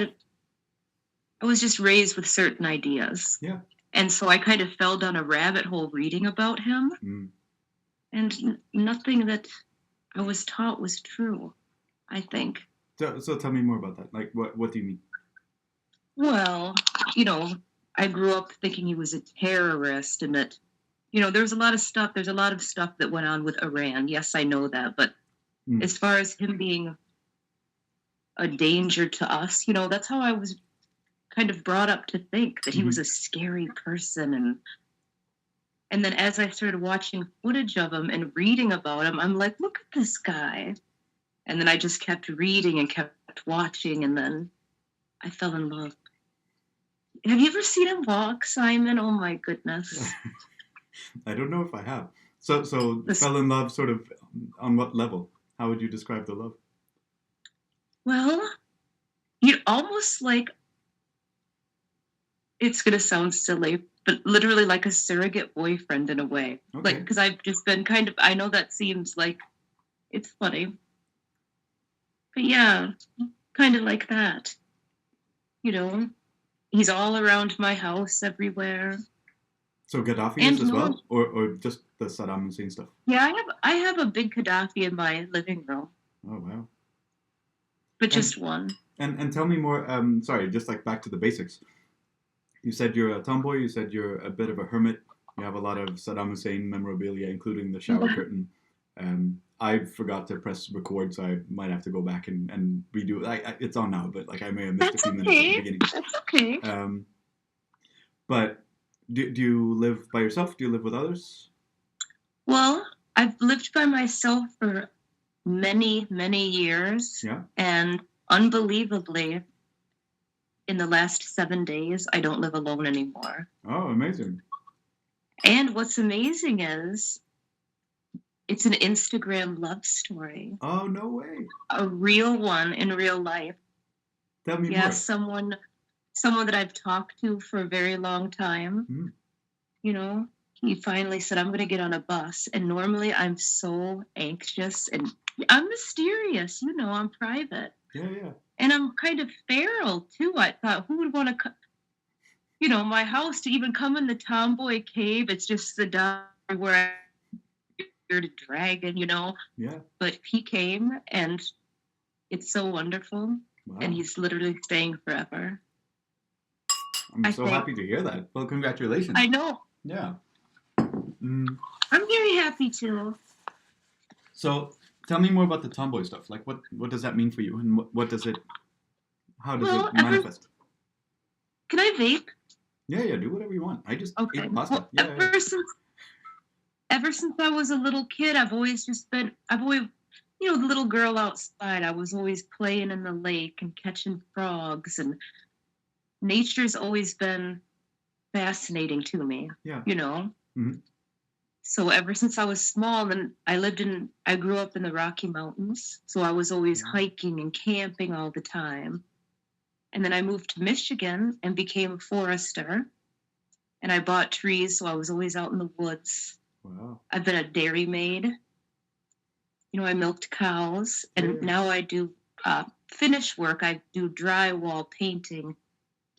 I was just raised with certain ideas. Yeah. And so I kind of fell down a rabbit hole reading about him, Mm. and nothing that I was taught was true, I think. So tell me more about that. Like, what do you mean? Well, you know, I grew up thinking he was a terrorist and that, there's a lot of stuff that went on with Iran. Yes, I know that. But Mm. as far as him being a danger to us, that's how I was kind of brought up to think that he was Mm-hmm. a scary person. And then as I started watching footage of him and reading about him, I'm like, look at this guy. And then I just kept reading and kept watching, and then I fell in love. Have you ever seen him walk, Simon? Oh my goodness. I don't know if I have. So This, fell in love sort of on what level? How would you describe the love? well, you almost like, it's going to sound silly, but literally like a surrogate boyfriend in a way. Like, Okay. because I've just been I know that seems like it's funny, but yeah, kind of like that. You know, he's all around my house everywhere. So Gaddafi is And as no, well, or just the Saddam Hussein stuff? yeah, I have a big Gaddafi in my living room, Oh wow. but And just one. and tell me more. Sorry, just like back to the basics. You said you're a tomboy. You said you're a bit of a hermit. You have a lot of Saddam Hussein memorabilia, including the shower curtain. I forgot to press record, so I might have to go back and redo it. It's on now, but like I may have missed a That's few minutes at the okay. beginning. That's okay. Um, but do you live by yourself? Do you live with others? Well, I've lived by myself for many, many years, Yeah. and unbelievably, in the last 7 days, I don't live alone anymore. Oh, amazing. And what's amazing is it's an Instagram love story, Oh, no way. a real one in real life. Tell me Yeah, more. someone that I've talked to for a very long time. Mm. You know, he finally said, I'm going to get on a bus. And normally I'm so anxious and I'm mysterious. I'm private. Yeah, yeah. And I'm kind of feral too. I thought, who would want to, my house to even come in the tomboy cave? It's just the dog where I feared a dragon. Yeah. But he came, and it's so wonderful. And Wow. he's literally staying forever, I'm I so think. happy to hear that. Well, congratulations. I know. Yeah. Mm. I'm very happy too. So tell me more about the tomboy stuff. Like, what does that mean for you, and what does it? How does Well, it manifest? can I vape? Yeah, yeah. Do whatever you want. I just Okay. ate pasta. Well, Yeah, yeah. ever since I was a little kid, I've always, the little girl outside. I was always playing in the lake and catching frogs, and nature's always been fascinating to me. Yeah. You know. Mm-hmm. So ever since I was small, and I grew up in the Rocky Mountains, so I was always hiking and camping all the time. And then I moved to Michigan and became a forester. And I bought trees, so I was always out in the woods. Wow. I've been a dairy maid. I milked cows, and Yeah. now I do finish work. I do drywall, painting,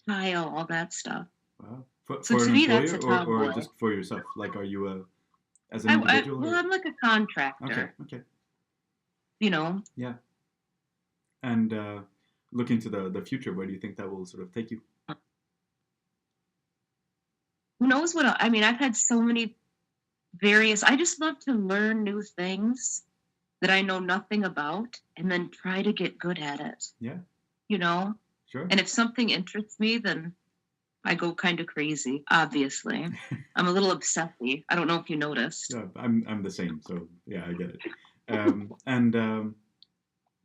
tile, all that stuff. Wow. So For to an me, that's employer a or tomboy. just for yourself? Like, are you as an individual Well, or? I'm like a Okay. contractor. Okay. You know, Yeah. And looking to the future, where do you think that will sort of take you? who knows what? I mean, I've had so many various. I just love to learn new things that I know nothing about, and then try to get good at it. Yeah. You know, Sure. and if something interests me, then I go kind of crazy. Obviously, I'm a little obsessive. I don't know if you noticed. Yeah, I'm the same. So yeah, I get it.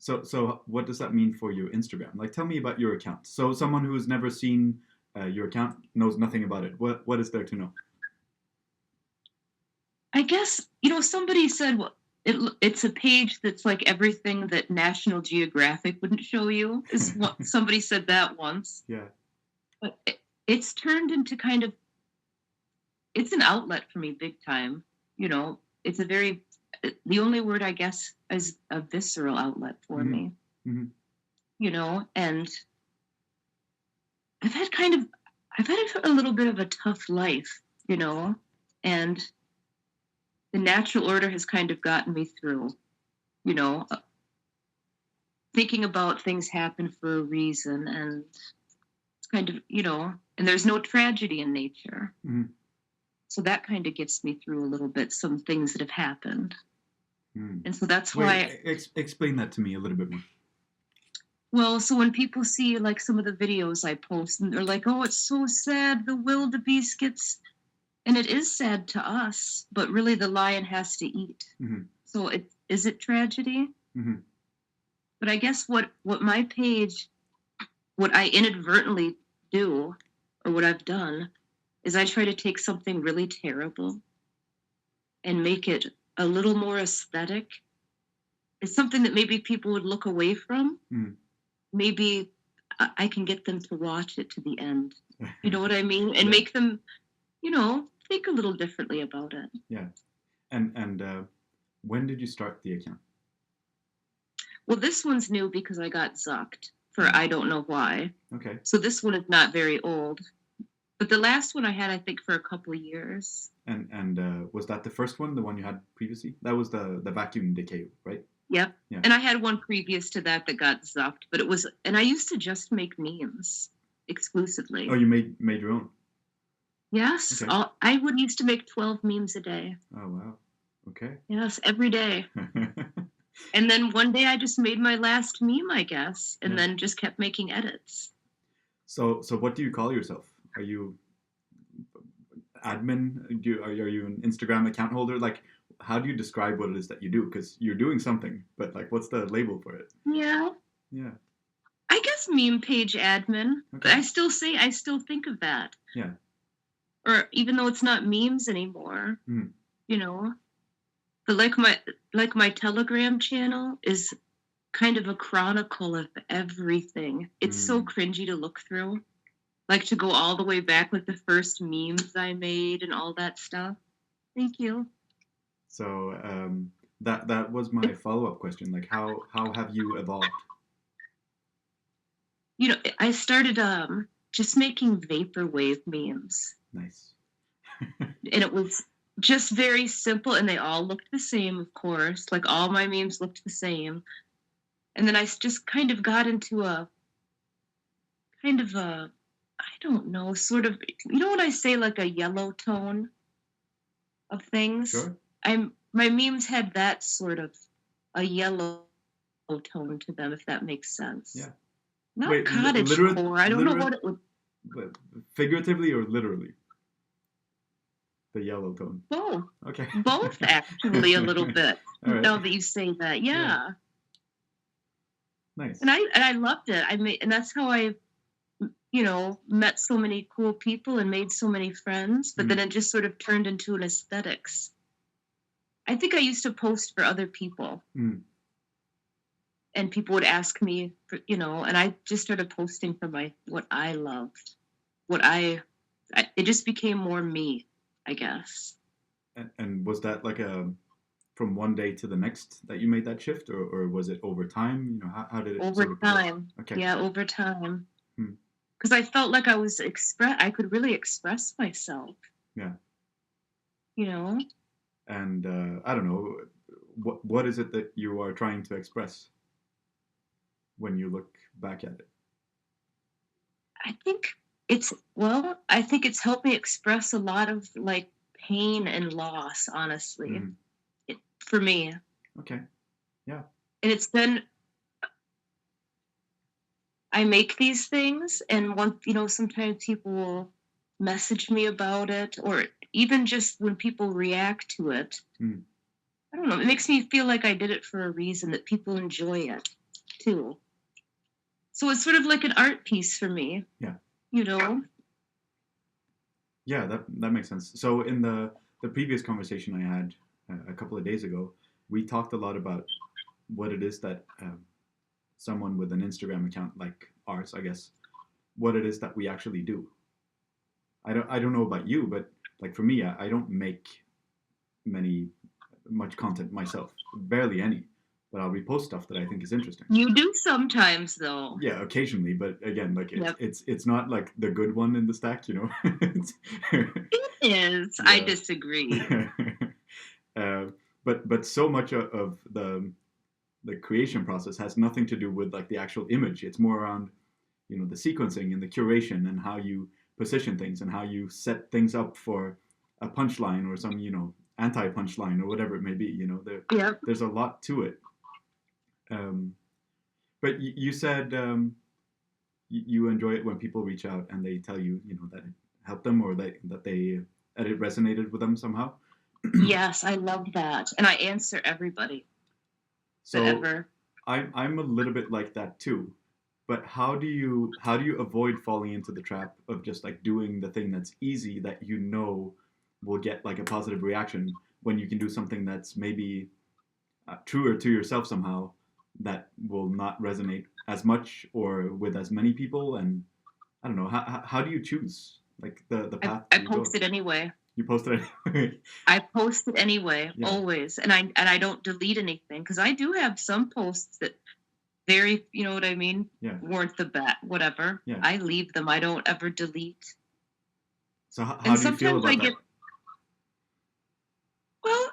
So what does that mean for your Instagram? Like, tell me about your account. So someone who has never seen your account knows nothing about it. What is there to know? I guess somebody said, well, it's a page that's like everything that National Geographic wouldn't show you. Is what somebody said that once. Yeah. But it's turned into it's an outlet for me, big time. It's the only word I guess is a visceral outlet for me. Mm-hmm. And I've had kind of I've had a little bit of a tough life, you know, and the natural order has kind of gotten me through, you know, thinking about things happen for a reason, and it's kind of, and there's no tragedy in nature. Mm-hmm. So that kind of gets me through a little bit, some things that have happened. Mm. And so that's Wait, why, explain that to me a little bit more. well, so when people see like some of the videos I post and they're like, oh, it's so sad, the wildebeest gets, and it is sad to us, but really the lion has to eat. Mm-hmm. So is it tragedy? Mm-hmm. But I guess what my page, what I inadvertently do, or what I've done, is I try to take something really terrible and make it a little more aesthetic. It's something that maybe people would look away from. Mm-hmm. Maybe I can get them to watch it to the end. You know what I mean? And Yeah. make them, think a little differently about it. Yeah. And when did you start the account? Well, this one's new because I got zucked for I don't know why. Okay. So this one is not very old. But the last one I had, I think, for a couple of years. And was that the first one, the one you had previously? That was the vacuum decay, right? Yep. Yeah. And I had one previous to that got zucked, but and I used to just make memes exclusively. Oh, you made your own? Yes. Okay. I would used to make 12 memes a day. Oh, wow. Okay. Yes, every day. And then one day I just made my last meme, I guess, and then just kept making edits. So what do you call yourself? Are you admin? Are you an Instagram account holder? Like, how do you describe what it is that you do? Because you're doing something, but like, what's the label for it? Yeah. Yeah. I guess meme page admin. Okay. But I still think of that. Yeah. Or even though it's not memes anymore, But like my Telegram channel is kind of a chronicle of everything. It's so cringy to look through. Like to go all the way back, like the first memes I made and all that stuff. Thank you. So that was my follow-up question. Like, how have you evolved? I started just making vaporwave memes. Nice. And it was just very simple, and they all looked the same, of course. Like all my memes looked the same. And then I just kind of got into I don't know, sort of, when I say like a yellow tone of things? Sure. My memes had that sort of a yellow tone to them, if that makes sense. Yeah. Not cottagecore. I don't know what it would. Figuratively or literally? The yellow tone. Both. Okay. Both, actually, a little bit. Right. Now that you say that, yeah. Nice. And I loved it. And that's how I, met so many cool people and made so many friends. But then it just sort of turned into an aesthetics. I think I used to post for other people. And people would ask me, and I just started posting for what I loved. It just became more me, I guess. And was that like from one day to the next that you made that shift, or was it over time? How did it over time? Okay. Yeah, over time. Because I felt like I could really express myself. Yeah. And I don't know, what is it that you are trying to express when you look back at it? I think it's helped me express a lot of like pain and loss, honestly. For me. Okay. Yeah. And it's been, I make these things, and sometimes people will message me about it, or even just when people react to it. I don't know. It makes me feel like I did it for a reason, that people enjoy it too. So it's sort of like an art piece for me. Yeah. Yeah, that makes sense. So in the previous conversation I had a couple of days ago, we talked a lot about what it is that someone with an Instagram account like ours, I guess, what it is that we actually do. I don't know about you, but like for me, I don't make much content myself, barely any. but I'll repost stuff that I think is interesting. You do sometimes, though. Yeah, occasionally, but again, like Yep. it's not like the good one in the stack, you know. It is. I Yeah. disagree. uh, but so much of the creation process has nothing to do with like the actual image. It's more around, you know, the sequencing and the curation and how you position things and how you set things up for a punchline or some, you know, anti-punchline or whatever it may be. You know, Yep. there's a lot to it. Um, but you said you enjoy it when people reach out and they tell you, you know, that it helped them or that it resonated with them somehow. Yes, I love that. And I answer everybody that So ever. I'm a little bit like that too. But how do you avoid falling into the trap of just like doing the thing that's easy that you know will get like a positive reaction when you can do something that's maybe truer to yourself somehow that will not resonate as much or with as many people? And I don't know, how do you choose like the I, path I you go? post it anyway. You post it anyway. I post it anyway, Yeah, always. And I don't delete anything because I do have some posts that very, you know what I mean, yeah, weren't the best, whatever. yeah. I leave them. I don't ever delete. So how And do you feel sometimes I about get, that? well,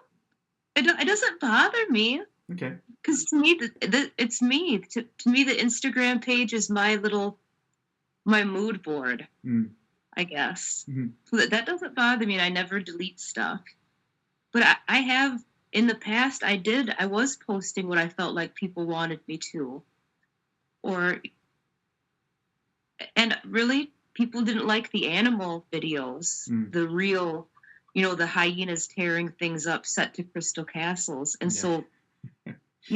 it doesn't bother me Okay. because to me, it's me. To me, the Instagram page is my mood board, Mm. I guess. Mm-hmm. So that doesn't bother me, and I never delete stuff. But I have, in the past, I was posting what I felt like people wanted me to. Or, and really, people didn't like the animal videos, Mm. the real, the hyenas tearing things up set to crystal castles. And Yeah. so,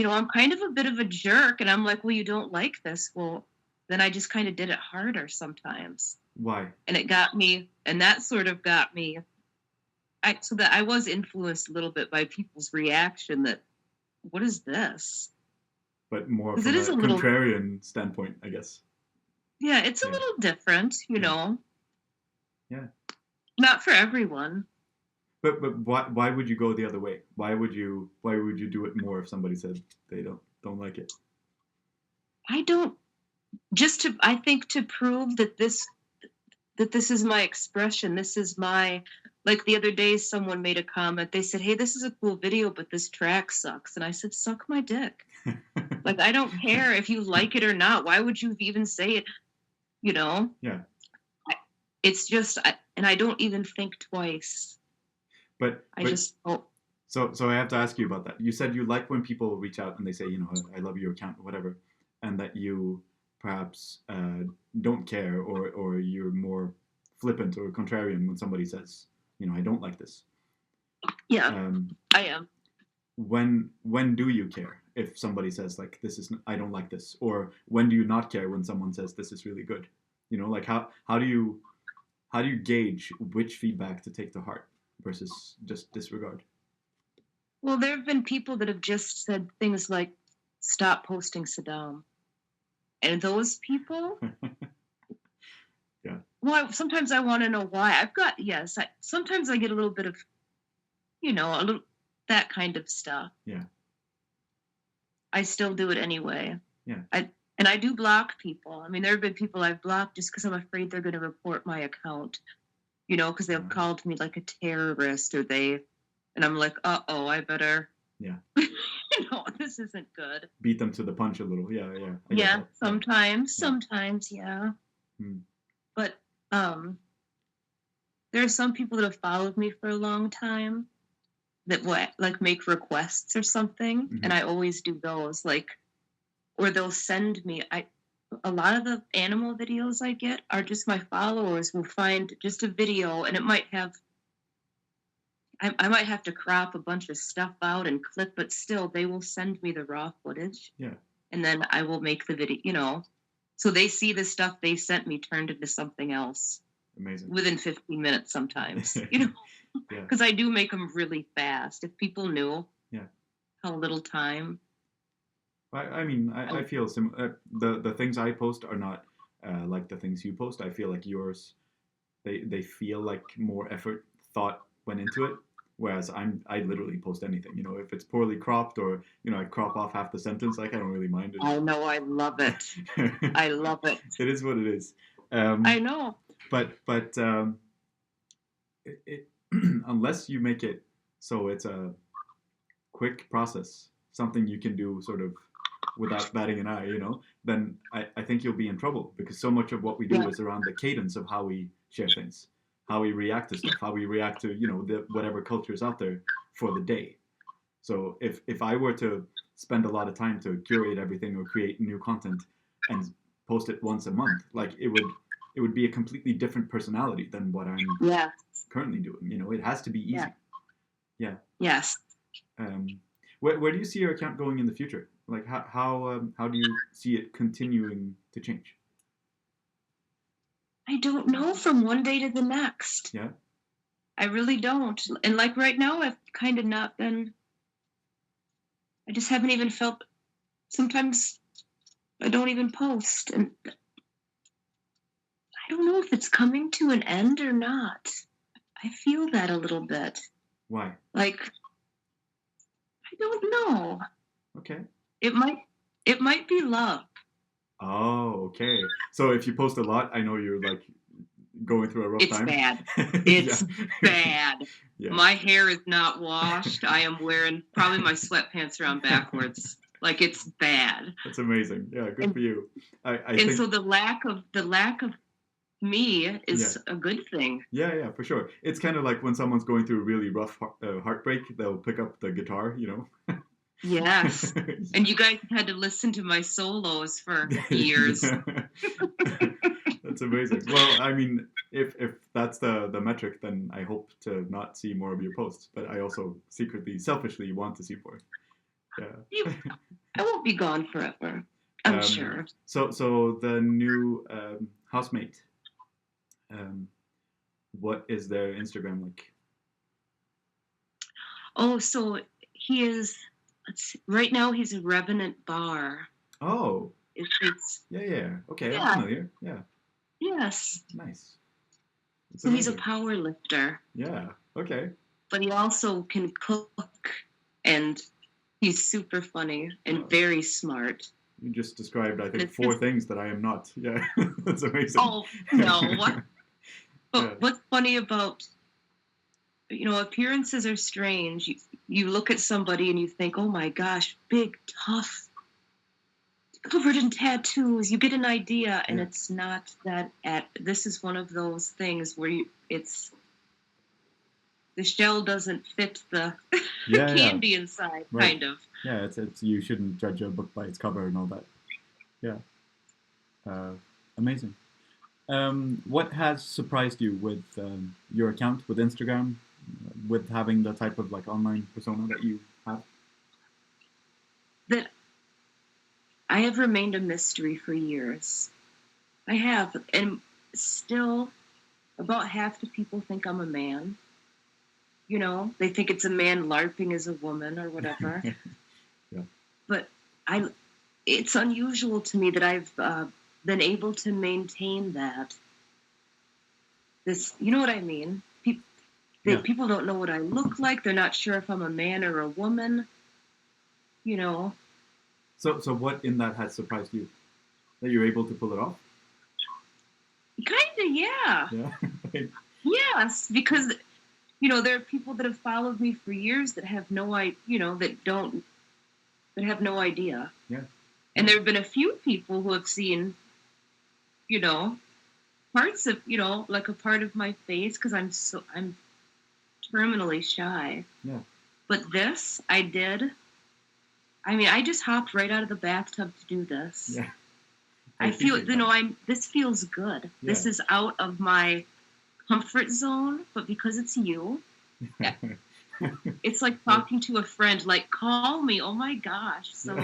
I'm kind of a bit of a jerk, and I'm like, well, you don't like this. Well, then I just kind of did it harder sometimes. Why? And that sort of got me, so that I was influenced a little bit by people's reaction that, what is this? But more Because it from is a a little, contrarian standpoint, I guess. yeah, it's a Yeah. little different, Yeah. Yeah. not for everyone. But why would you go the other way? Why would you do it more if somebody said they don't like it? I don't, I think to prove that this is my expression. This is my, like the other day, someone made a comment. They said, hey, this is a cool video, but this track sucks. And I said, suck my dick. Like, I don't care if you like it or not. Why would you even say it? You know, Yeah. it's just, and I don't even think twice. But I just, oh, so I have to ask you about that. You said you like when people reach out and they say, you know, I love your account or whatever, and that you perhaps don't care or you're more flippant or contrarian when somebody says, you know, I don't like this. yeah, Um, I am. when do you care if somebody says like this is I don't like this, or when do you not care when someone says this is really good? You know, like how do you gauge which feedback to take to heart versus just disregard? Well, there have been people that have just said things like, stop posting Saddam. And those people, Yeah. well, sometimes I want to know why. Yes, sometimes I get a little bit of, a little, that kind of stuff. Yeah. I still do it anyway. Yeah. And I do block people. I mean, there have been people I've blocked just because I'm afraid they're going to report my account, because they've called me like a terrorist and I'm like, uh-oh, I better, Yeah. this isn't good. Beat them to the punch a little. Yeah, yeah. I get Yeah, that. sometimes, yeah. Hmm. But there are some people that have followed me for a long time that like make requests or something, Mm-hmm. and I always do those, like, or they'll send me. A lot of the animal videos I get are just my followers will find just a video, and it might have. I might have to crop a bunch of stuff out and clip, but still, they will send me the raw footage. Yeah. And then I will make the video. So they see the stuff they sent me turned into something else. Amazing. Within 15 minutes sometimes, Yeah. Because I do make them really fast. If people knew Yeah. how little time. I mean, I feel the things I post are not like the things you post. I feel like yours, they feel like more effort, thought went into it. Whereas I literally post anything. You know, if it's poorly cropped or I crop off half the sentence, like I don't really mind it. I know, I love it. I love it. It is what it is. I know. But it unless you make it so it's a quick process, something you can do sort of without batting an eye, then I think you'll be in trouble because so much of what we do Yeah. is around the cadence of how we share things, how we react to stuff, how we react to, the whatever culture is out there for the day. So if I were to spend a lot of time to curate everything or create new content and post it once a month, like it would be a completely different personality than what I'm Yeah. currently doing. It has to be easy. Yeah. Yeah. Yes. Where do you see your account going in the future? Like how do you see it continuing to change? I don't know from one day to the next. Yeah. I really don't. And like right now, I've kind of not been, I just haven't even felt, sometimes I don't even post. And I don't know if it's coming to an end or not. I feel that a little bit. Why? Like, I don't know. Okay. It might be love. Oh, okay. So if you post a lot, I know you're like going through a rough It's time. bad. It's bad. Yeah. My hair is not washed. I am wearing probably my sweatpants around backwards. Like it's bad. That's amazing. Yeah, good for you. I And think so the lack of me is a good thing. yeah, for sure. It's kind of like when someone's going through a really rough heartbreak, they'll pick up the guitar, Yes. And you guys had to listen to my solos for years. That's amazing. Well, I mean, if that's the metric, then I hope to not see more of your posts. But I also secretly, selfishly want to see more. Yeah. I won't be gone forever. I'm sure. So the new housemate, what is their Instagram like? Oh, so he is. Right now, he's a Revenant Bar. Oh. It's Yeah. Okay, yeah. I'm familiar. Yeah. Yes. Nice. So he's a power lifter. Yeah. Okay. But he also can cook, and he's super funny and very smart. You just described, I think, 4 things that I am not. Yeah, that's amazing. Oh no! But what's funny about appearances are strange. You look at somebody and you think, oh my gosh, big, tough, covered in tattoos. You get an idea, and it's not that. This is one of those things where the shell doesn't fit the candy inside, right. Kind of. Yeah, it's you shouldn't judge a book by its cover and all that. Yeah, amazing. What has surprised you with your account, with Instagram, with having the type of like online persona that you have? That I have remained a mystery for years. I have, and still, about half the people think I'm a man. They think it's a man LARPing as a woman or whatever. Yeah. But it's unusual to me that I've been able to maintain that. You know what I mean? People don't know what I look like. They're not sure if I'm a man or a woman. So what in that has surprised you? That you're able to pull it off? Kinda, yeah. Yeah. Yes, because there are people that have followed me for years that have no idea, that have no idea. Yeah. And there have been a few people who have seen, parts of, like a part of my face, because I'm terminally shy. Yeah. But this, I did. I mean, I just hopped right out of the bathtub to do this. Yeah. I feel, this feels good. Yeah. This is out of my comfort zone, but because it's you, it's like talking to a friend, like, call me, oh my gosh. So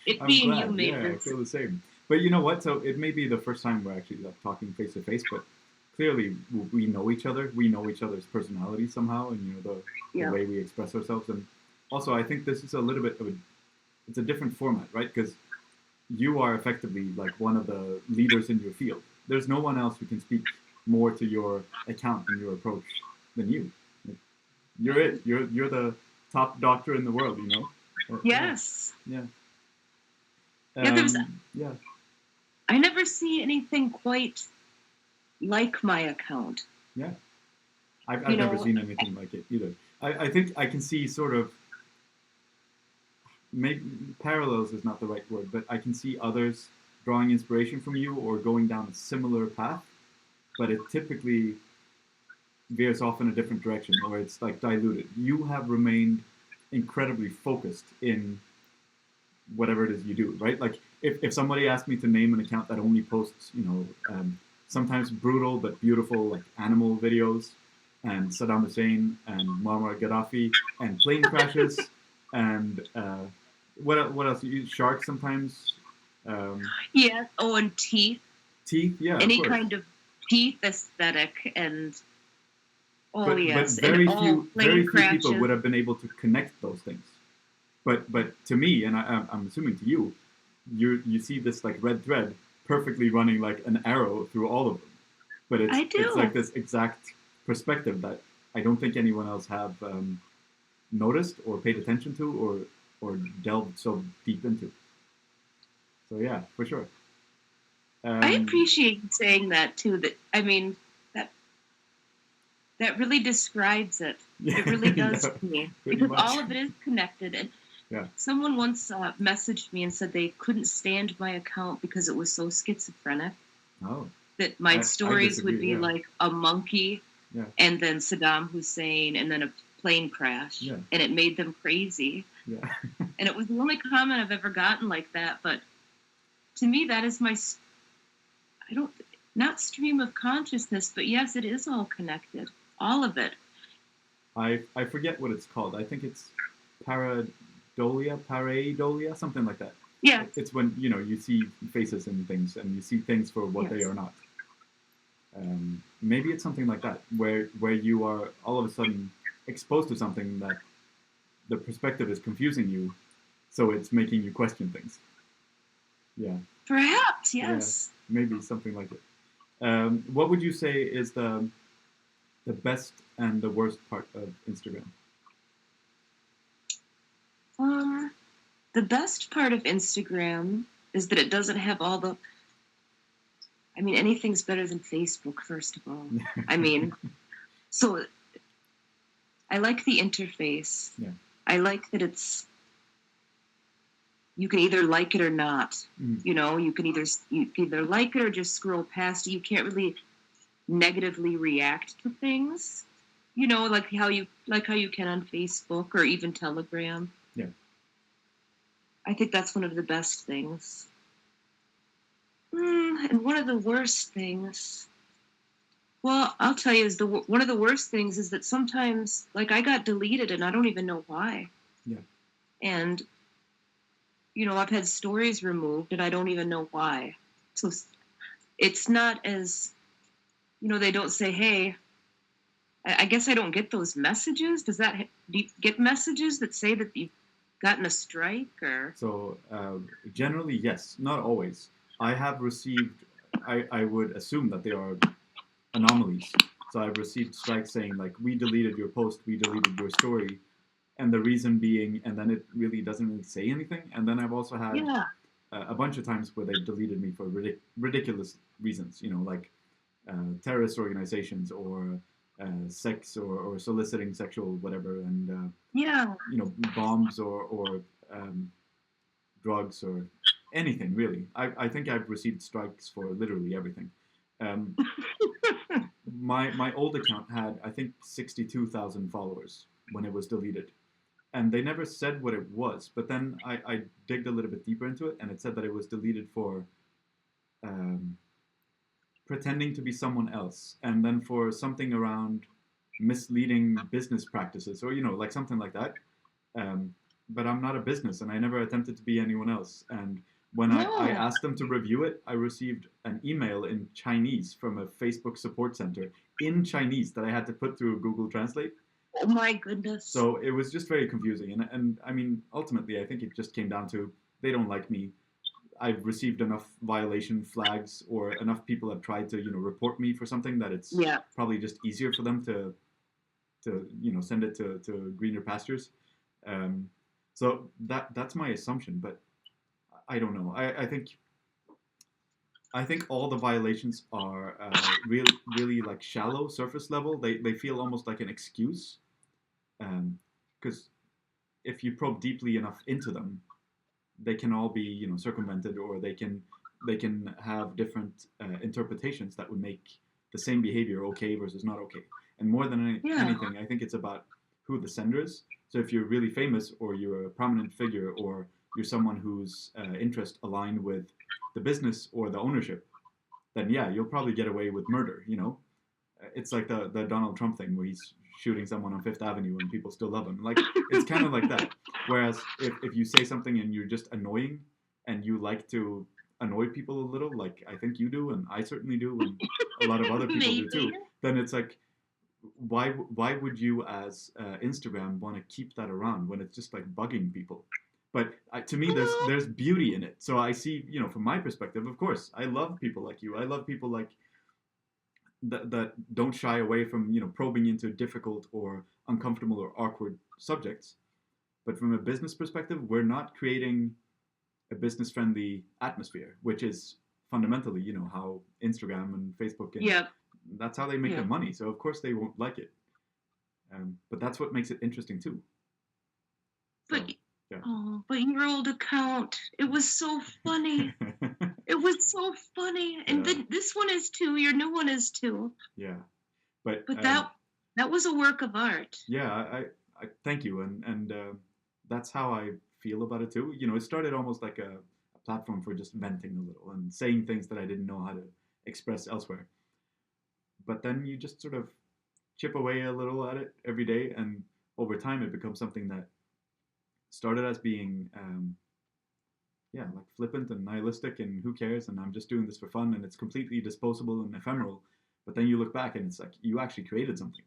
it being you made this. I feel the same. But you know what? So it may be the first time we're actually like talking face to face, but clearly we know each other. We know each other's personalities somehow, and the way we express ourselves. And also, I think this is a little bit of it's a different format, right? Because you are effectively like one of the leaders in your field. There's no one else who can speak more to your account and your approach than you. You're it. You're the top doctor in the world. You know. Yeah. Yes. Yeah. Yeah, Yeah. I never see anything quite like my account. Yeah. I've You never know, seen anything like it either. I think I can see sort of maybe parallels is not the right word, but I can see others drawing inspiration from you or going down a similar path, but it typically veers off in a different direction or it's like diluted. You have remained incredibly focused in whatever it is you do, right? Like if somebody asked me to name an account that only posts, sometimes brutal but beautiful like animal videos and Saddam Hussein and Muammar Gaddafi and plane crashes and what else? You sharks sometimes. yeah. Oh, and teeth. Teeth, yeah, of Any course. kind of teeth aesthetic, and oh But yes, and all plane very few people crashes. would have been able to connect those things. But to me, and I'm assuming to you, you see this like red thread perfectly running like an arrow through all of them. But I it's like do. this exact perspective that I don't think anyone else have noticed or paid attention to or delved so deep into. So yeah, for sure. I Um, appreciate you saying that too. That I mean, that that really describes it. yeah, It really does yeah, to me pretty because much. all of it is connected. And Yeah. someone once messaged me and said they couldn't stand my account because it was so schizophrenic. Oh, That my I stories would disagree. be Yeah, like a monkey yeah, and then Saddam Hussein and then a plane crash, yeah, and it made them crazy. yeah. And it was the only comment I've ever gotten like that. But to me, that is my, I don't, not stream of consciousness, but yes, it is all connected, all of it. I forget what it's called. I think it's pareidolia, something like that. Yeah, It's when you see faces and things, and you see things for what they yes. are not. Maybe it's something like that, where you are all of a sudden exposed to something that the perspective is confusing you, so it's making you question things. Yeah, Perhaps, yeah, yes. maybe something like it. What would you say is the best and the worst part of Instagram? Um, the best part of Instagram is that it doesn't have all the, I mean, anything's better than Facebook, first of all. I mean, so I like the interface. Yeah. I like that it's, you can either like it or not. Mm. You can either like it or just scroll past it. You can't really negatively react to things. Like how you can on Facebook or even Telegram. Yeah. I think that's one of the best things. And one of the worst things. Well, I'll tell you, one of the worst things is that sometimes, like, I got deleted and I don't even know why. Yeah. And I've had stories removed and I don't even know why. So it's not as, they don't say, hey, I guess I don't get those messages. Do you get messages that say that you've gotten a strike or? So generally, yes, not always. I have received. I would assume that they are anomalies. So I've received strikes saying like, "We deleted your post, we deleted your story," and the reason being, and then it really doesn't really say anything. And then I've also had Yeah. a bunch of times where they've deleted me for ridiculous reasons. Like terrorist organizations or sex or soliciting sexual whatever, and Yeah. bombs or drugs or anything really. I think I've received strikes for literally everything. Um, my old account had I think 62,000 followers when it was deleted, and they never said what it was. But then I digged a little bit deeper into it, and it said that it was deleted for um, pretending to be someone else, and then for something around misleading business practices, or like something like that. Um, but I'm not a business, and I never attempted to be anyone else. And when I No. asked them to review it, I received an email in Chinese from a Facebook support center in Chinese that I had to put through Google Translate. Oh my goodness. So it was just very confusing. And I mean, ultimately, I think it just came down to they don't like me. I've received enough violation flags, or enough people have tried to report me for something that it's Yeah. probably just easier for them to send it to greener pastures. Um, so that's my assumption, but I don't know. I think all the violations are really like shallow, surface level. They feel almost like an excuse, because if you probe deeply enough into them, they can all be circumvented, or they can have different interpretations that would make the same behavior okay versus not okay. And more than Yeah. anything, I think it's about who the sender is. So if you're really famous, or you're a prominent figure, or you're someone whose interest aligned with the business or the ownership, then yeah, you'll probably get away with murder. It's like the Donald Trump thing where he's shooting someone on Fifth Avenue and people still love him. Like, it's kind of like that. Whereas if you say something and you're just annoying, and you like to annoy people a little, like I think you do, and I certainly do, and a lot of other people do Maybe. too, then it's like, why would you as Instagram want to keep that around when it's just like bugging people? But to me, Well, there's beauty in it. So I see, from my perspective, of course, I love people like you. I love people like that don't shy away from probing into difficult or uncomfortable or awkward subjects. But from a business perspective, we're not creating a business friendly atmosphere, which is fundamentally how Instagram and Facebook, and yeah, that's how they make yeah. their money. So of course they won't like it, but that's what makes it interesting too. But So yeah. but your old account, it was so funny. It was so funny. And Yeah, then this one is too. Your new one is too. yeah, but But that was a work of art. yeah, I thank you, and that's how I feel about it too. It started almost like a platform for just venting a little and saying things that I didn't know how to express elsewhere. But then you just sort of chip away a little at it every day, and over time it becomes something that started as being yeah, like flippant and nihilistic and who cares, and I'm just doing this for fun, and it's completely disposable and ephemeral. But then you look back and it's like you actually created something.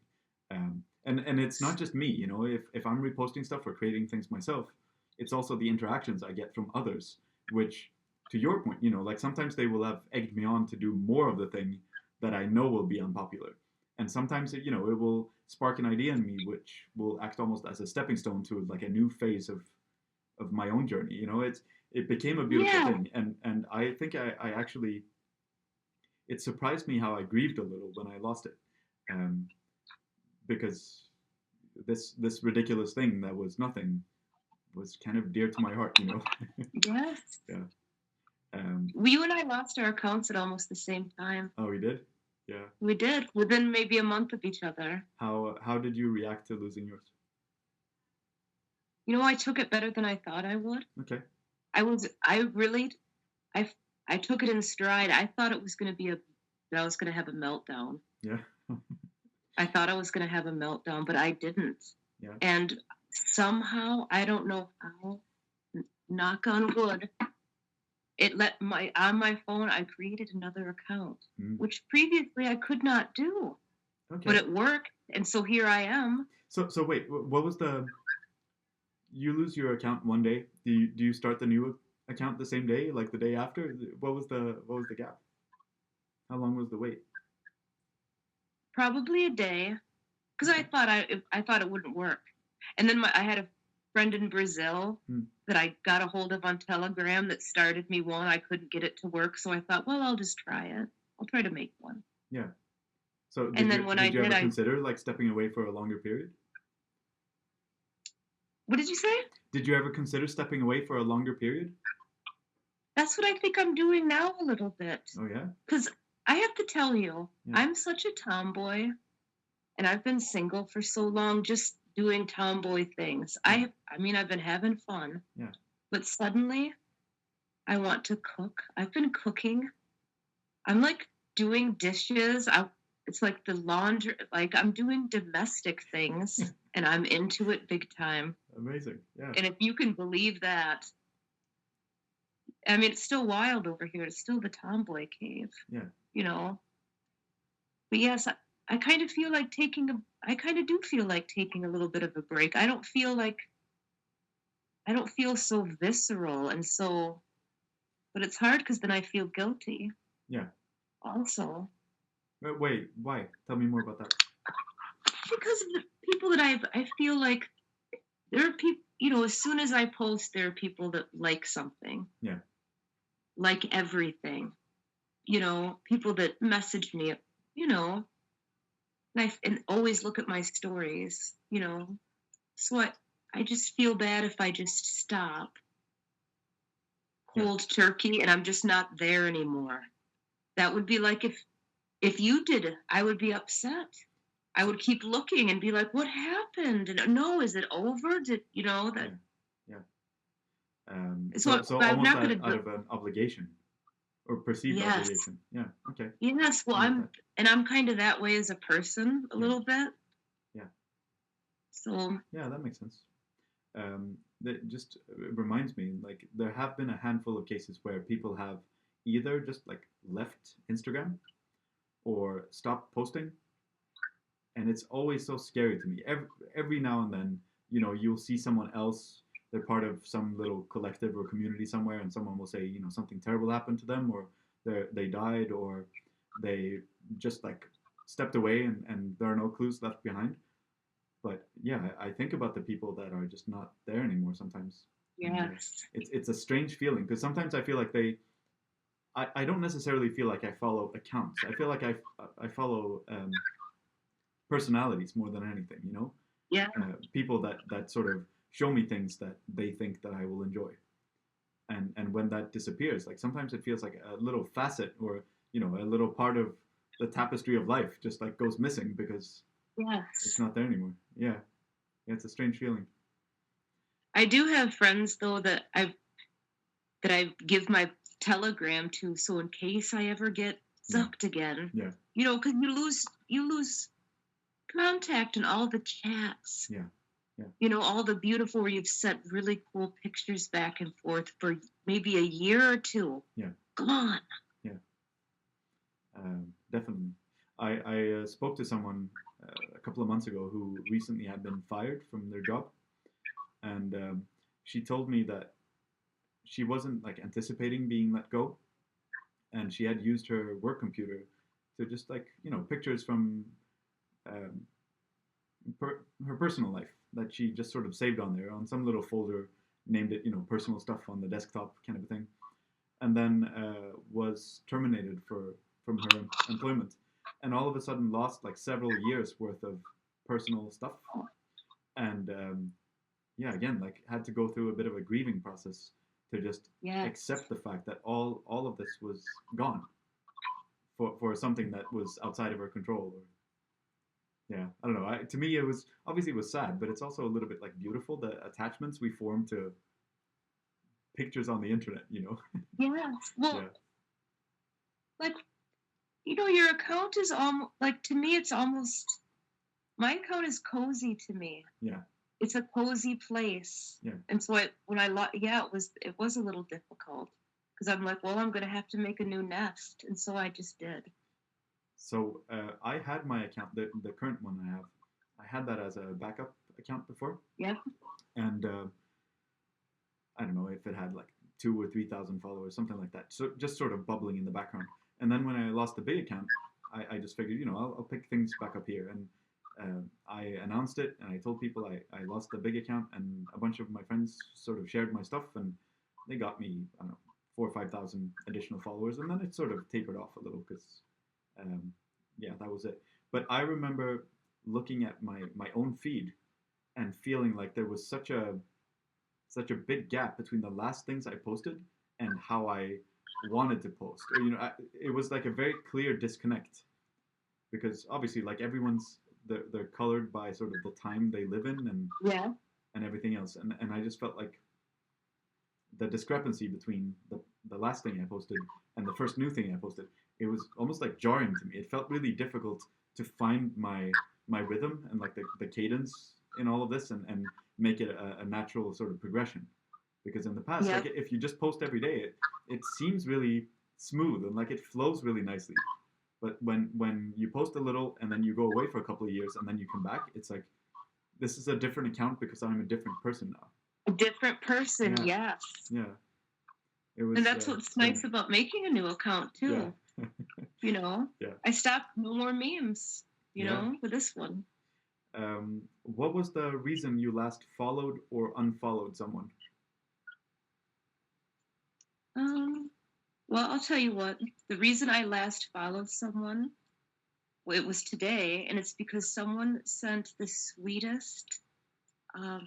And it's not just me, if I'm reposting stuff or creating things myself, it's also the interactions I get from others, which, to your point, like sometimes they will have egged me on to do more of the thing that I know will be unpopular. And sometimes it will spark an idea in me which will act almost as a stepping stone to like a new phase of my own journey. It became a beautiful Yeah. thing, and I think I actually, it surprised me how I grieved a little when I lost it, um, because this ridiculous thing that was nothing was kind of dear to my heart. Yes. Yeah. Um, You and I lost our accounts at almost the same time. oh, we did. Yeah. We did, within maybe a month of each other. How did you react to losing yours? I took it better than I thought I would. Okay. I really, I, I took it in stride. I thought it was going to be that I was going to have a meltdown. Yeah. I thought I was going to have a meltdown, but I didn't. Yeah. And somehow, I don't know how, knock on wood, it let on my phone, I created another account, Mm. which previously I could not do, but Okay. it worked. And so here I am. So wait, what was the? You lose your account one day. Do you start the new account the same day, like the day after? What was the gap? How long was the wait? Probably a day, because Okay. I thought it wouldn't work. And then I had a friend in Brazil Hmm. that I got a hold of on Telegram that started me one. I couldn't get it to work, so I thought, well, I'll just try it. I'll try to make one. Yeah. So And did then you when I did you did, ever consider like stepping away for a longer period? what did you say? Did you ever consider stepping away for a longer period? That's what I think I'm doing now a little bit. Oh yeah. Because I have to tell you, Yeah. I'm such a tomboy, and I've been single for so long, just doing tomboy things. Yeah. I mean, I've been having fun. Yeah. But suddenly, I want to cook. I've been cooking. I'm like doing dishes. It's like the laundry, like I'm doing domestic things, and I'm into it big time. Amazing. Yeah. And if you can believe that, I mean, it's still wild over here. It's still the tomboy cave, Yeah. you know. But yes, I kind of feel like I kind of do feel like taking a little bit of a break. I don't feel so visceral and so, but it's hard because then I feel guilty Yeah. also. Wait, why? Tell me more about that. because of the people that I feel like there are people, as soon as I post, there are people that like something, Yeah. like everything, people that message me, you know, and always look at my stories. So I just feel bad if I just stop Yeah. cold turkey and I'm just not there anymore. That would be like if you did it, I would be upset. I would keep looking and be like, "What happened?" And no, is it over? Did that? Yeah. Yeah. So So I'm almost not going out to. of an obligation or perceived Yes, obligation. Yeah. Okay. yes. Well, I get that. I'm kind of that way as a person a Yeah. little bit. Yeah. So Yeah. That makes sense. That just reminds me, like there have been a handful of cases where people have either just like left Instagram or stopped posting, and it's always so scary to me. Every now and then, you'll see someone else. They're part of some little collective or community somewhere, and someone will say, something terrible happened to them, or they died, or they just like stepped away, and there are no clues left behind. But yeah, I think about the people that are just not there anymore sometimes, and yes, it's a strange feeling because sometimes I feel like I don't necessarily feel like I follow accounts. I feel like I follow personalities more than anything. yeah, People that sort of show me things that they think that I will enjoy. And when that disappears, like sometimes it feels like a little facet or a little part of the tapestry of life just like goes missing because it's yes. not there anymore. Yeah, yeah, it's a strange feeling. I do have friends though that I give my Telegram to, so in case I ever get Yeah, sucked again, yeah, because you lose contact and all the chats. yeah, yeah, All the beautiful where you've sent really cool pictures back and forth for maybe a year or two. yeah, Gone. yeah. Definitely. I spoke to someone a couple of months ago who recently had been fired from their job, and she told me that she wasn't like anticipating being let go, and she had used her work computer to just like pictures from um, her personal life that she just sort of saved on there on some little folder, named it personal stuff on the desktop kind of a thing, and then was terminated from her employment, and all of a sudden lost like several years worth of personal stuff, and yeah, again, like had to go through a bit of a grieving process to just Yes. accept the fact that all of this was gone for something that was outside of her control. Or yeah, I don't know. To me, it was sad, but it's also a little bit like beautiful the attachments we form to pictures on the internet. Yes. Yeah, Well, like, your account is almost like, to me, it's almost, my account is cozy to me. yeah, It's a cozy place. yeah. And so yeah, it was a little difficult because I'm like, well, I'm going to have to make a new nest. And so I just did. So I had my account, the current one I have. I had that as a backup account before, Yeah. and I don't know if it had like 2 or 3 thousand followers, something like that. So just sort of bubbling in the background. And then when I lost the big account, I just figured, I'll pick things back up here. And I announced it, and I told people I lost the big account, and a bunch of my friends sort of shared my stuff, and they got me, I don't know, 4 or 5 thousand additional followers, and then it sort of tapered off a little because, um, yeah, that was it. But I remember looking at my own feed and feeling like there was such a big gap between the last things I posted and how I wanted to post. Or it was like a very clear disconnect because obviously, like everyone's, they're colored by sort of the time they live in Yeah. and everything else, and I just felt like the discrepancy between the last thing I posted and the first new thing I posted, it was almost like jarring to me. It felt really difficult to find my rhythm and like the cadence in all of this and make it a natural sort of progression. Because in the past, like Yep. if you just post every day, it seems really smooth and like it flows really nicely. But when you post a little and then you go away for a couple of years and then you come back, it's like this is a different account because I'm a different person now. A different person. Yeah, Yes. yeah. It And was that's what's nice strange. about making a new account Yeah, too. You know, yeah, I stopped no more memes, yeah, with this one. What was the reason you last followed or unfollowed someone? Um, well, I'll tell you what. The reason I last followed someone, well, it was today, and it's because someone sent the sweetest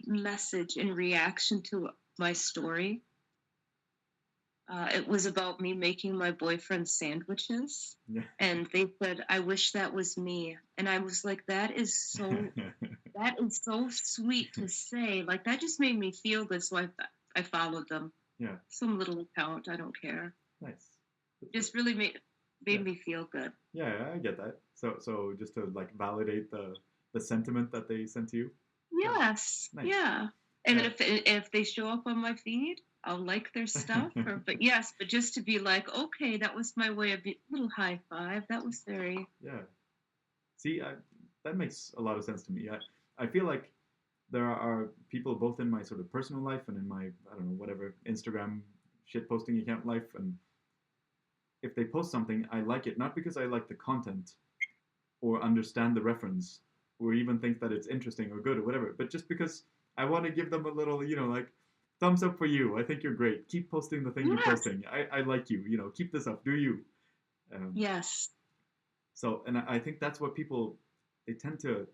message in reaction to my story. It was about me making my boyfriend sandwiches. Yeah. And they said, I wish that was me. And I was like, that is so sweet to say. Like that just made me feel good. So I followed them. Yeah. Some little account, I don't care. Nice. Just really made Yeah. me feel good. Yeah, I get that. So just to like validate the sentiment that they sent to you. Yeah. Yes. Nice. Yeah. And Uh, if they show up on my feed, I'll like their stuff. But yes, but just to be like, okay, that was my way of little high five. That was very. yeah. See, that makes a lot of sense to me. I feel like there are people both in my sort of personal life and in my, I don't know, whatever Instagram shit posting account life, and if they post something, I like it not because I like the content or understand the reference or even think that it's interesting or good or whatever, but just because I want to give them a little, like thumbs up for you. I think you're great. Keep posting the thing you're Yes. posting. I like you. Keep this up. Do you? Um, Yes. so, and I think that's what people they tend to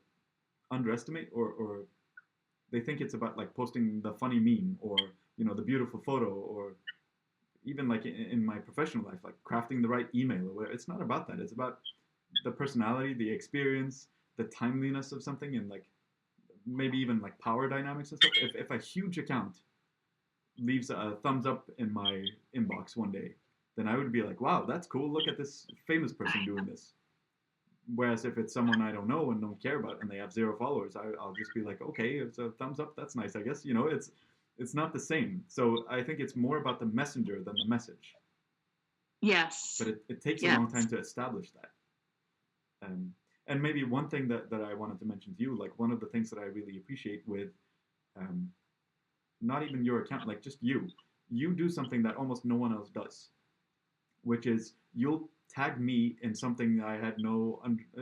underestimate, or they think it's about like posting the funny meme or the beautiful photo, or even like in my professional life, like crafting the right email or whatever. It's not about that. It's about the personality, the experience, the timeliness of something, and like maybe even like power dynamics and stuff. If a huge account leaves a thumbs up in my inbox one day, then I would be like, wow, that's cool. Look at this famous person doing this. Whereas if it's someone I don't know and don't care about and they have 0 followers, I'll just be like, okay, it's a thumbs up. That's nice, I guess. It's not the same. So I think it's more about the messenger than the message. Yes. But it takes a Yes. long time to establish that. Um, and maybe one thing that I wanted to mention to you, like one of the things that I really appreciate with um, not even your account, like just you do something that almost no one else does, which is you'll tag me in something I had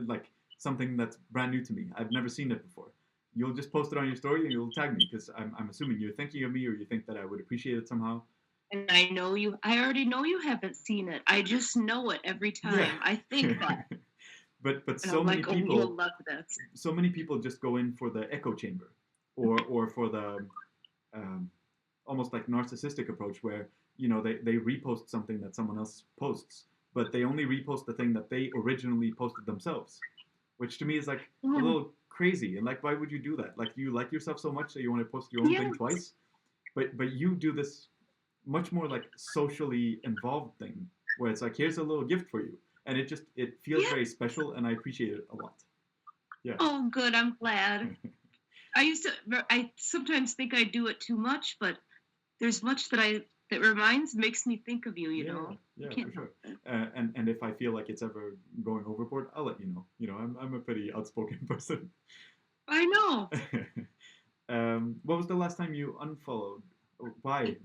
like something that's brand new to me. I've never seen it before. You'll just post it on your story and you'll tag me because I'm assuming you're thinking of me or you think that I would appreciate it somehow. And I already know you haven't seen it. I just know it every Yeah. time. I think that. but And so I'm many like, oh, you'll people love this. so many people just go in for the echo chamber or for the um, almost like narcissistic approach where they repost something that someone else posts, but they only repost the thing that they originally posted themselves, which to me is like a Yeah. little crazy. And like, why would you do that? Like, you like yourself so much that you want to post your own thing Yes. twice, but you do this much more like socially involved thing where it's like, here's a little gift for you, and it feels Yeah. very special, and I appreciate it a lot. Yeah. Oh, good. I'm glad. I sometimes think I do it too much, but there's much that makes me think of you, Yeah, You yeah, for can't sure. help it. And if I feel like it's ever going overboard, I'll let you know. I'm a pretty outspoken person. I know. What was the last time you unfollowed? Why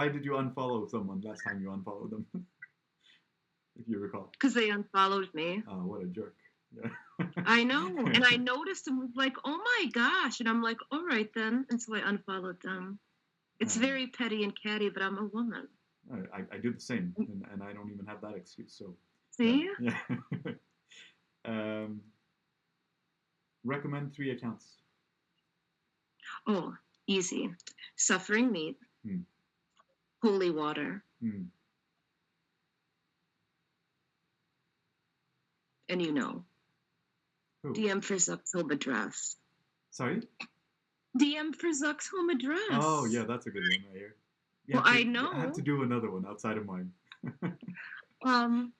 did you unfollow someone last time you unfollowed them, if you recall? Because they unfollowed me. Oh, what a jerk! Yeah. I know. And I noticed and was like, oh my gosh. And I'm like, all right then. And so I unfollowed them. It's Um, very petty and catty, but I'm a woman. I do the same, and I don't even have that excuse. So, See? yeah. um, recommend 3 accounts. Oh, easy. Suffering meat, Hmm. holy water, Hmm. and Who? DM for Zuck's home address. Sorry. DM for Zuck's home Oh address. yeah, that's a good one right here. Well, I You have to know. do another one outside of mine. Um,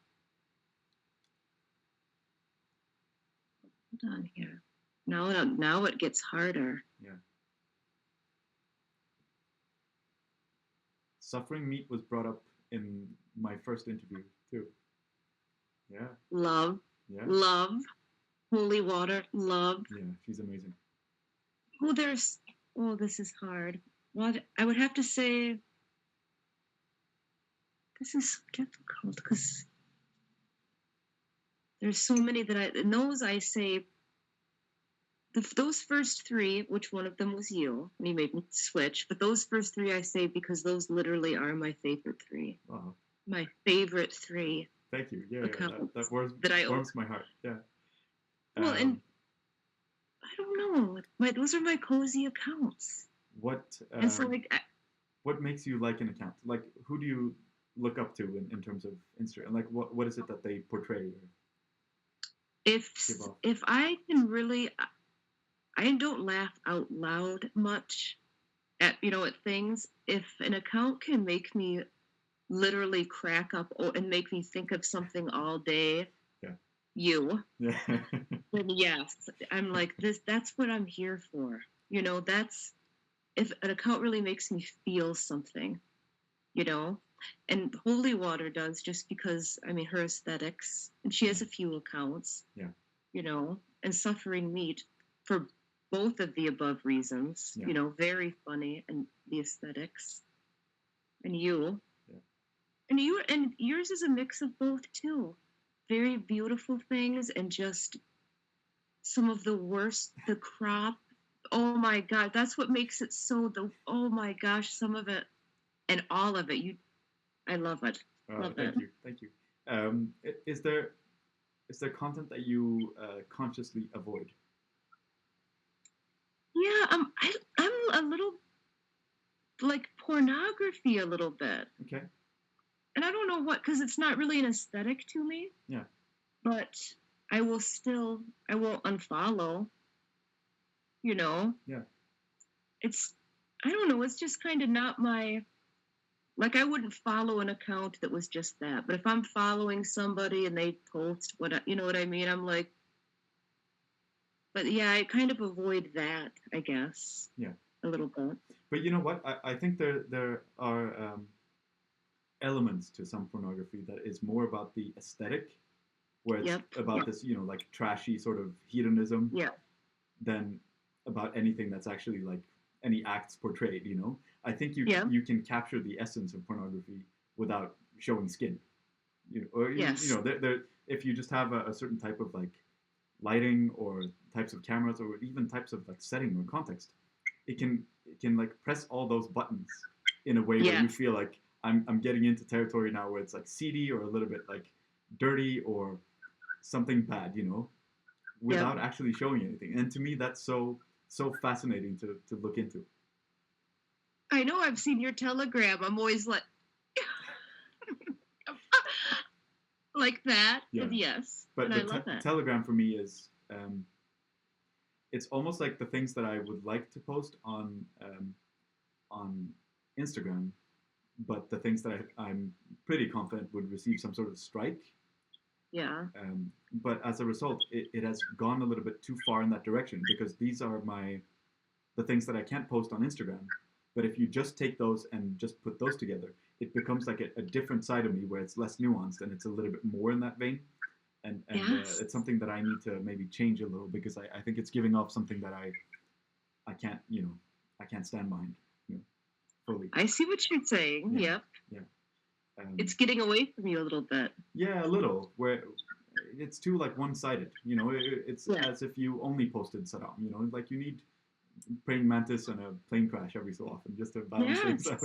hold on here. Now it gets harder. Yeah. Suffering meat was brought up in my first interview too. Yeah. Love, Yeah. love, holy water, love. Yeah. She's amazing. Oh, this is hard. What I would have to say, this is so difficult because there's so many that in those I say those first three, which one of them was you, and you made me switch, but those first three I say because those literally are my favorite three. Wow. My favorite three Thank you. Yeah, accounts that that I own. warms my heart. Yeah. Well, and Um, I don't know. Those are my cozy accounts. what And so, like, what makes you like an account? Like, who do you look up to in terms of Instagram? Like, what is it that they portray or if give off? if I can really, I don't laugh out loud much at at things. If an account can make me literally crack up and make me think of something all day, Yeah. you, Yeah. then yes, I'm like this. That's what I'm here for. That's if an account really makes me feel something. you know and Holy Water does, just because I mean her aesthetics, and she has Yeah. a few accounts, Yeah. and Suffering Meat for both of the above reasons, Yeah. very funny, and the aesthetics, and you Yeah. and yours is a mix of both too. Very beautiful things, and just some of the worst, the crop. Oh my god, that's what makes it so the oh my gosh, some of it and all of it. I love it. Love it. Thank you. Thank you. Is there content that you consciously avoid? Yeah, I'm a little like pornography a little bit. Okay. And I don't know what, because it's not really an aesthetic to me, Yeah. but I won't unfollow, you know. Yeah. It's I don't know, it's just kind of not my, like, I wouldn't follow an account that was just that. But if I'm following somebody and they post you know what I mean, I'm like, but yeah, I kind of avoid that, I guess. Yeah. A little bit. But you know what? I think there are elements to some pornography that is more about the aesthetic, where it's Yep. about this, like trashy sort of hedonism, Yeah. than about anything that's actually like any acts portrayed. I think Yeah. you can capture the essence of pornography without showing skin. Or Yes. if you just have a certain type of like lighting or types of cameras or even types of like setting or context, it can like press all those buttons in a way where you Yes. feel like I'm getting into territory now where it's like seedy or a little bit like dirty or something bad, Yep. without actually showing anything. And to me, that's so fascinating to look into. I know, I've seen your Telegram. I'm always like that. Yeah, And yes. but And the I love that. Telegram for me is it's almost like the things that I would like to post on Instagram, but the things that I'm pretty confident would receive some sort of strike. Yeah. But as a result, it has gone a little bit too far in that direction because these are the things that I can't post on Instagram. But if you just take those and just put those together, it becomes like a different side of me where it's less nuanced and it's a little bit more in that vein. And Yes. it's something that I need to maybe change a little because I think it's giving off something that I can't I can't stand behind fully. I see what you're saying. Yeah, Yep. yeah. It's getting away from you a little bit. Yeah, a little. Where it's too like one-sided. It's Yeah. as if you only posted Saddam. Like you need praying mantis and a plane crash every so often just to balance things Yes.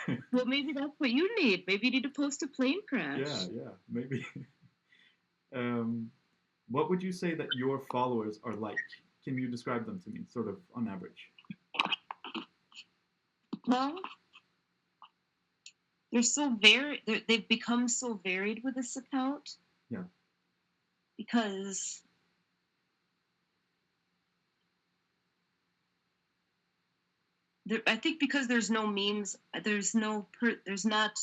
out. Well, maybe that's what you need. Maybe you need to post a plane crash. Yeah, maybe. um, what would you say that your followers are like? Can you describe them to me, sort of on average? Well, they're so varied. They've become so varied with this account. Yeah. Because I think because there's no memes, there's not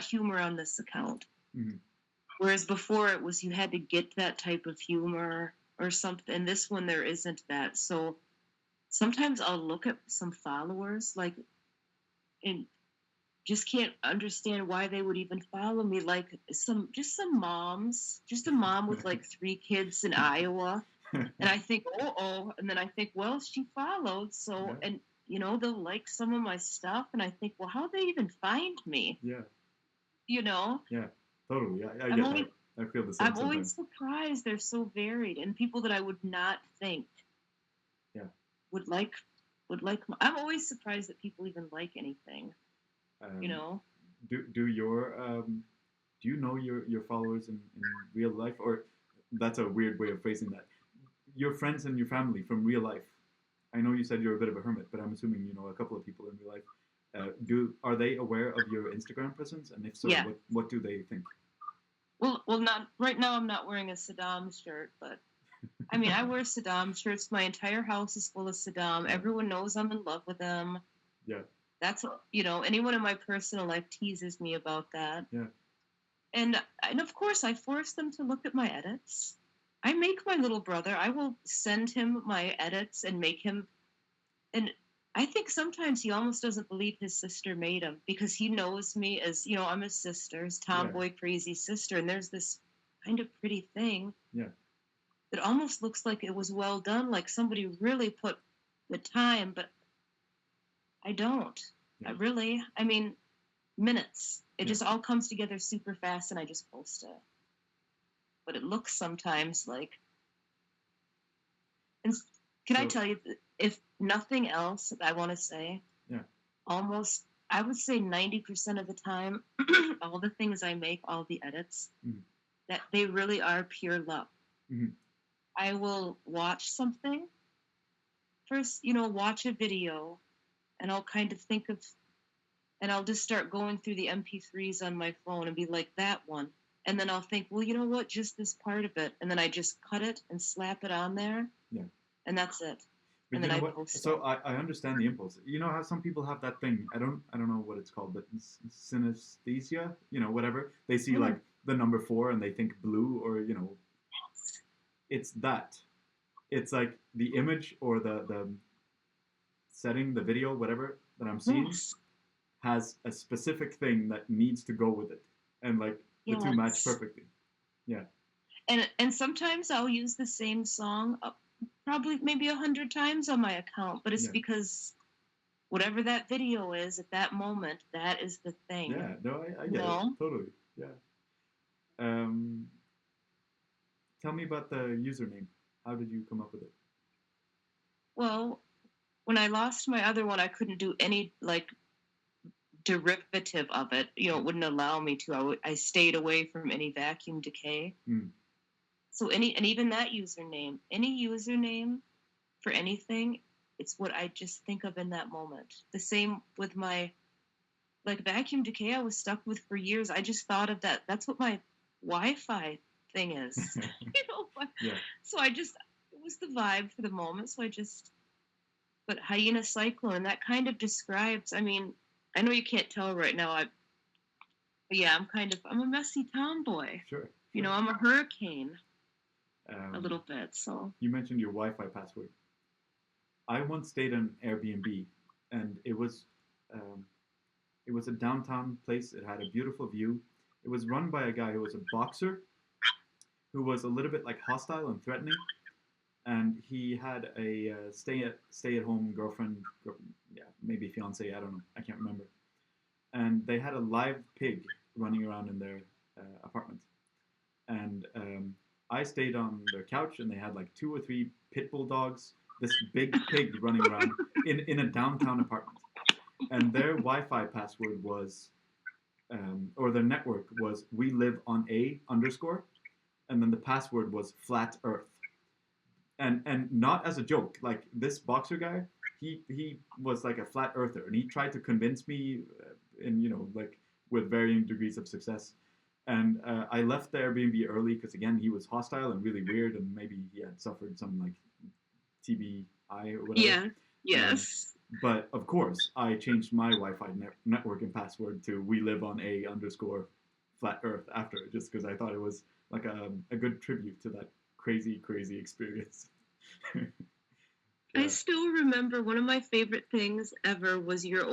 humor on this account. Mm-hmm. Whereas before it was, you had to get that type of humor or something. And this one, there isn't that. So sometimes I'll look at some followers and just can't understand why they would even follow me. Like some moms, just a mom with like 3 kids in Iowa. And I think, oh, and then I think, well, she followed. So, Yeah. and they'll like some of my stuff. And I think, well, how'd they even find me? Yeah. You know? Yeah. Totally. I I'm get only that. I feel the same I'm always sometimes. surprised they're so varied, and people that I would not think Yeah. would like I'm always surprised that people even like anything, you Um, know. do your do you know your followers in real life, or that's a weird way of phrasing that? Your friends and your family from real life. I know you said you're a bit of a hermit, but I'm assuming you know a couple of people in real life. Do are they aware of your Instagram presence? And if so, Yeah. what do they think? Well, not right now. I'm not wearing a Saddam shirt, but I mean, I wear Saddam shirts. My entire house is full of Saddam. Yeah, Everyone knows I'm in love with him. yeah, That's anyone in my personal life teases me about that. yeah, And of course I force them to look at my edits. I make my little brother. I will send him my edits and make him. And I think sometimes he almost doesn't believe his sister made him because he knows me as I'm his sister, his yeah, tomboy crazy sister, and there's this kind of pretty thing yeah, that almost looks like it was well done, like somebody really put the time, but I don't. yeah, I mean, minutes. It yeah. just all comes together super fast and I just post it. But it looks sometimes like, and can I So tell you, if nothing else, I want to say, yeah, almost, I would say 90% of the time, all the things I make, all the edits, mm-hmm, that they really are pure luck. mm-hmm, I will watch something first, watch a video, and I'll kind of think of, and I'll just start going through the MP3s on my phone and be like, that one. And then I'll think, well, you know what? Just this part of it. And then I just cut it and slap it on there, yeah. and that's it. But And you then know I what? post it. So I understand the impulse. You know how some people have that thing. I don't know what it's called, but synesthesia. You know, whatever. They see Mm. like the number four and they think blue, or it's that. It's like the image or the setting, the video, whatever that I'm seeing Yes. has a specific thing that needs to go with it, and like the two match Yes. perfectly. Yeah, And sometimes I'll use the same song probably maybe 100 times on my account, but it's yeah, because whatever that video is at that moment, that is the thing. yeah. No, I You get it know? totally. Yeah. Um, Tell me about the username. How did you come up with it? Well, when I lost my other one, I couldn't do any like derivative of it. Yeah. It wouldn't allow me to. I stayed away from any vacuum decay. Mm. So and even that any username for anything, it's what I just think of in that moment. The same with my like vacuum decay I was stuck with for years. I just thought of that. That's what my Wi-Fi thing is. Yeah. So it was the vibe for the moment. So but hyena cyclone, that kind of describes, I mean, I know you can't tell right now. But yeah, I'm a messy tomboy. Sure. Sure. I'm a hurricane a Um, little bit. So you mentioned your Wi-Fi password. I once stayed in Airbnb, and um, it was a downtown place. It had a beautiful view. It was run by a guy who was a boxer, who was a little bit like hostile and threatening, and he had a stay at home girlfriend, yeah, maybe fiance. I don't know. I can't remember. And they had a live pig running around in their apartment. And I stayed on their couch, and they had like two or three pit bull dogs, this big pig running around in a downtown apartment. And their Wi-Fi password was, or their network was, we live on a underscore, and then the password was flat Earth. And not as a joke. Like this boxer guy, he was like a flat earther, and he tried to convince me, in like with varying degrees of success. And I left the Airbnb early because again he was hostile and really weird, and maybe he had suffered some like TBI or whatever. yeah, Um, yes. but of course, I changed my Wi-Fi network and password to we live on a underscore flat Earth after it, just because I thought it was like a good tribute to that crazy experience. I Yeah. still remember one of my favorite things ever was your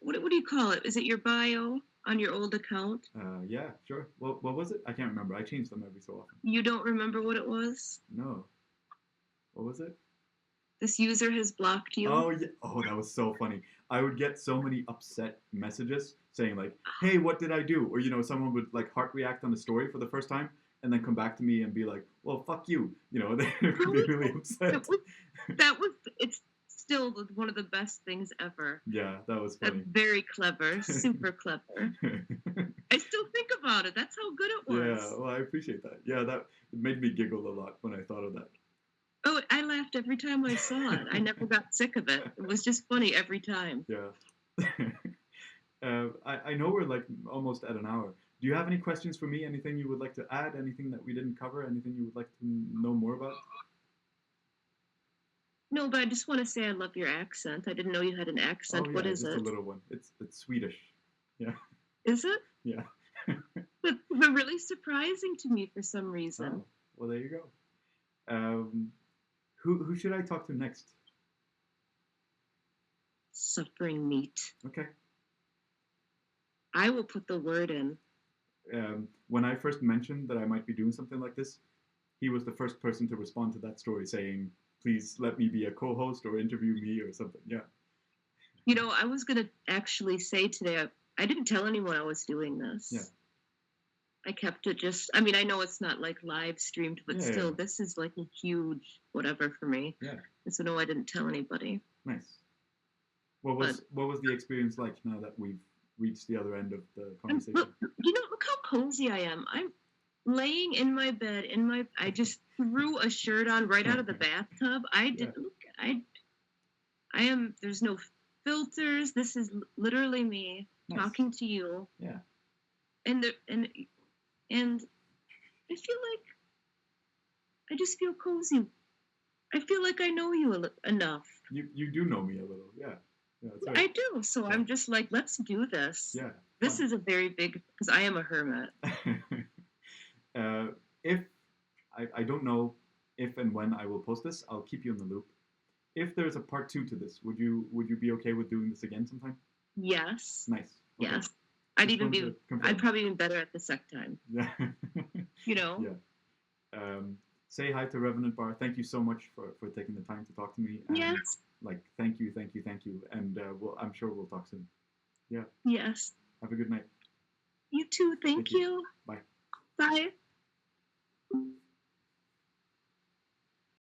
what do you call it? Is it your bio on your old account? Yeah, sure. Well, what was it? I can't remember. I change them every so often. You don't remember what it was? No. What was it? This user has blocked you. Oh yeah. Oh, that was so funny. I would get so many upset messages saying like, "Hey, what did I do?" Or someone would like heart react on a story for the first time and then come back to me and be like, "Well, fuck you," they would be really That upset. was it's still one of the best things ever. Yeah, that was That's funny. very clever, super clever. I still think about it. That's how good it Yeah, was. well, I appreciate that. Yeah, that it made me giggle a lot when I thought of that. Oh, I laughed every time I saw it. I never got sick of it. It was just funny every time. Yeah. I know we're like almost at an hour. Do you have any questions for me? Anything you would like to add? Anything that we didn't cover? Anything you would like to know more about? No, but I just want to say I love your accent. I didn't know you had an Oh accent. What yeah, is just a it? little one. It's Swedish. Yeah, Is it? yeah. But really surprising to me for some Oh, reason. well, there you go. Who should I talk to next? Suffering meat. Okay. I will put the word in. When I first mentioned that I might be doing something like this, he was the first person to respond to that story saying, "Please let me be a co-host or interview me or something." Yeah, I was going to actually say today, I didn't tell anyone I was doing yeah, this. I kept it just, I mean, I know it's not like live streamed, but yeah, yeah, still, this is like a huge whatever for me. yeah. And so, no, I didn't tell anybody. Nice. What But, was what was the experience like now that we've reached the other end of the look, conversation? look how cozy I am. I'm laying in my bed, I just threw a shirt on right out of the bathtub. I Yeah, did, look, I am, there's no filters. This is literally me nice. talking to you. Yeah, And, and I feel like, I just feel cozy. I feel like I know you enough. you do know me a little. Yeah, yeah, that's right. I do. So Yeah, I'm just like, let's do this. yeah, This fun. is a very big, because I am a hermit. uh, if I don't know if and when I will post this, I'll keep you in the loop. If there's a part two to this, would you be okay with doing this again sometime? Yes. Nice. Okay. Yes. I'd Just even wanted be, to I'd confirm. probably be better at the second time. Yeah. You know? Yeah. Say hi to Revenant Bar. Thank you so much for taking the time to talk to me. And Yes. like, thank you, thank you, thank you. And I'm sure we'll talk soon. Yeah. Yes. Have a good night. You too. Thank Thank you. you. Bye. Bye.